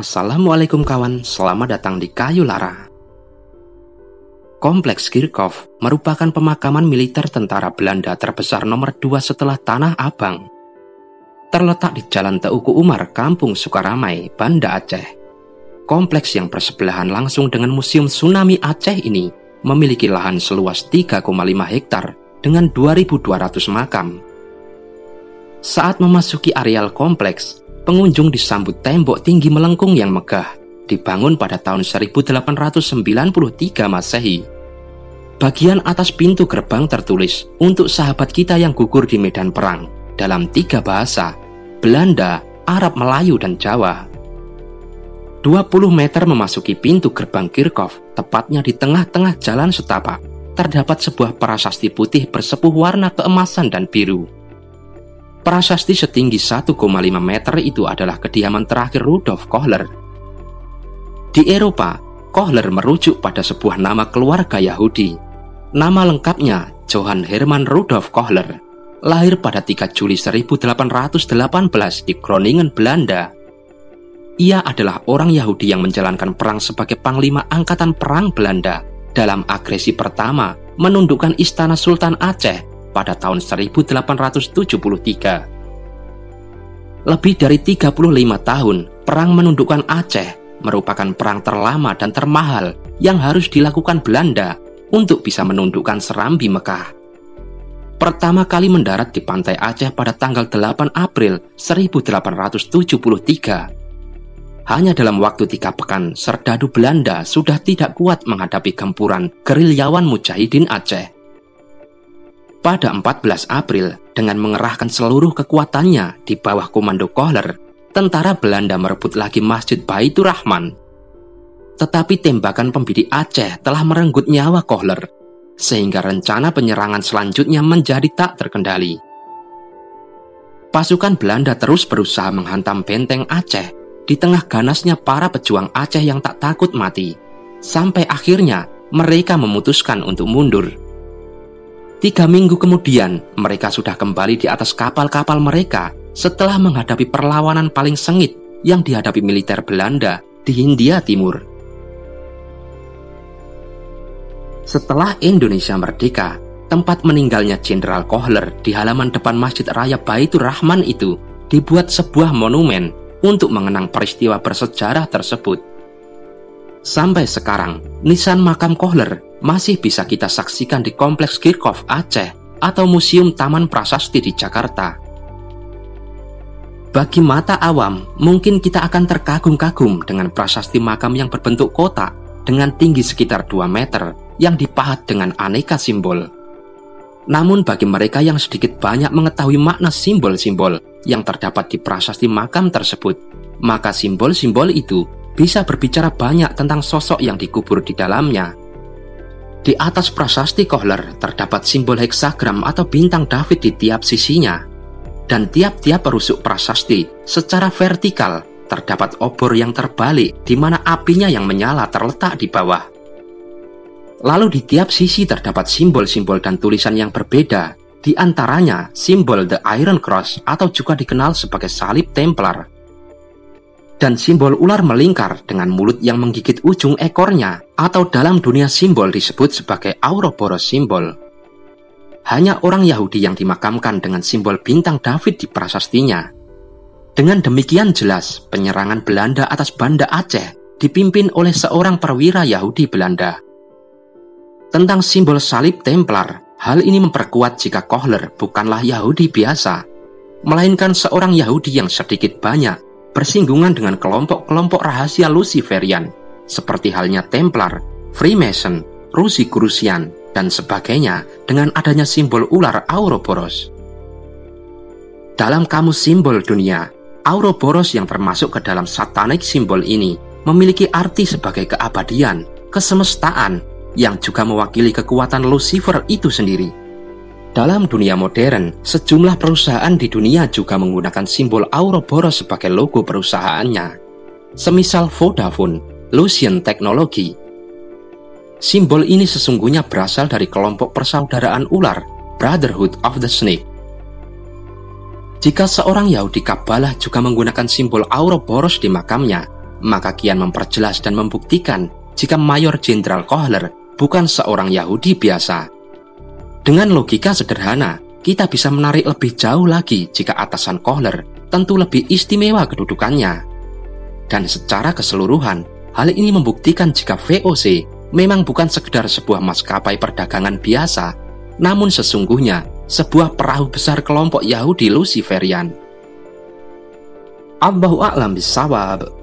Assalamualaikum kawan, selamat datang di Kayu Lara. Kompleks Kirchhoff merupakan pemakaman militer tentara Belanda terbesar nomor 2 setelah Tanah Abang. Terletak di Jalan Teuku Umar, Kampung Sukaramai, Banda Aceh. Kompleks yang bersebelahan langsung dengan Museum Tsunami Aceh ini memiliki lahan seluas 3,5 hektar dengan 2.200 makam. Saat memasuki areal kompleks, pengunjung disambut tembok tinggi melengkung yang megah, dibangun pada tahun 1893 Masehi. Bagian atas pintu gerbang tertulis, "Untuk sahabat kita yang gugur di medan perang," dalam 3 bahasa, Belanda, Arab, Melayu, dan Jawa. 20 meter memasuki pintu gerbang Kirchhoff, tepatnya di tengah-tengah jalan setapak, terdapat sebuah prasasti putih bersepuh warna keemasan dan biru. Prasasti setinggi 1,5 meter itu adalah kediaman terakhir Rudolf Kohler. Di Eropa, Kohler merujuk pada sebuah nama keluarga Yahudi. Nama lengkapnya Johann Hermann Rudolf Kohler, lahir pada 3 Juli 1818 di Groningen, Belanda. Ia adalah orang Yahudi yang menjalankan perang sebagai panglima angkatan perang Belanda dalam agresi pertama menundukkan istana Sultan Aceh pada tahun 1873. Lebih dari 35 tahun, perang menundukkan Aceh merupakan perang terlama dan termahal yang harus dilakukan Belanda untuk bisa menundukkan Serambi Mekah. Pertama kali mendarat di pantai Aceh pada tanggal 8 April 1873. Hanya dalam waktu 3 pekan, serdadu Belanda sudah tidak kuat menghadapi gempuran gerilyawan Mujahidin Aceh. Pada 14 April, dengan mengerahkan seluruh kekuatannya di bawah komando Kohler, tentara Belanda merebut lagi Masjid Baitur Rahman. Tetapi tembakan pembidik Aceh telah merenggut nyawa Kohler, sehingga rencana penyerangan selanjutnya menjadi tak terkendali. Pasukan Belanda terus berusaha menghantam benteng Aceh di tengah ganasnya para pejuang Aceh yang tak takut mati, sampai akhirnya mereka memutuskan untuk mundur. 3 minggu kemudian, mereka sudah kembali di atas kapal-kapal mereka setelah menghadapi perlawanan paling sengit yang dihadapi militer Belanda di Hindia Timur. Setelah Indonesia merdeka, tempat meninggalnya Jenderal Kohler di halaman depan Masjid Raya Baitur Rahman itu dibuat sebuah monumen untuk mengenang peristiwa bersejarah tersebut. Sampai sekarang, nisan makam Kohler masih bisa kita saksikan di Kompleks Kirchhoff Aceh atau Museum Taman Prasasti di Jakarta. Bagi mata awam, mungkin kita akan terkagum-kagum dengan prasasti makam yang berbentuk kotak dengan tinggi sekitar 2 meter yang dipahat dengan aneka simbol. Namun bagi mereka yang sedikit banyak mengetahui makna simbol-simbol yang terdapat di prasasti makam tersebut, maka simbol-simbol itu bisa berbicara banyak tentang sosok yang dikubur di dalamnya. Di atas prasasti Kohler terdapat simbol heksagram atau bintang David di tiap sisinya. Dan tiap-tiap rusuk prasasti secara vertikal terdapat obor yang terbalik di mana apinya yang menyala terletak di bawah. Lalu di tiap sisi terdapat simbol-simbol dan tulisan yang berbeda, di antaranya simbol The Iron Cross atau juga dikenal sebagai salib Templar. Dan simbol ular melingkar dengan mulut yang menggigit ujung ekornya, atau dalam dunia simbol disebut sebagai Ouroboros simbol. Hanya orang Yahudi yang dimakamkan dengan simbol bintang David di prasastinya. Dengan demikian jelas, penyerangan Belanda atas Banda Aceh dipimpin oleh seorang perwira Yahudi Belanda. Tentang simbol salib Templar, hal ini memperkuat jika Kohler bukanlah Yahudi biasa, melainkan seorang Yahudi yang sedikit banyak bersinggungan dengan kelompok-kelompok rahasia Luciferian, seperti halnya Templar, Freemason, Rosicrucian, dan sebagainya dengan adanya simbol ular Ouroboros. Dalam kamus simbol dunia, Ouroboros yang termasuk ke dalam satanic simbol ini memiliki arti sebagai keabadian, kesemestaan, yang juga mewakili kekuatan Lucifer itu sendiri. Dalam dunia modern, sejumlah perusahaan di dunia juga menggunakan simbol Ouroboros sebagai logo perusahaannya. Semisal Vodafone, Lucien Technology. Simbol ini sesungguhnya berasal dari kelompok persaudaraan ular, Brotherhood of the Snake. Jika seorang Yahudi Kabalah juga menggunakan simbol Ouroboros di makamnya, maka Kian memperjelas dan membuktikan jika Mayor Jenderal Kohler bukan seorang Yahudi biasa. Dengan logika sederhana, kita bisa menarik lebih jauh lagi jika atasan Kohler tentu lebih istimewa kedudukannya. Dan secara keseluruhan, hal ini membuktikan jika VOC memang bukan sekedar sebuah maskapai perdagangan biasa, namun sesungguhnya sebuah perahu besar kelompok Yahudi Luciferian. Allahu a'lam bishawab.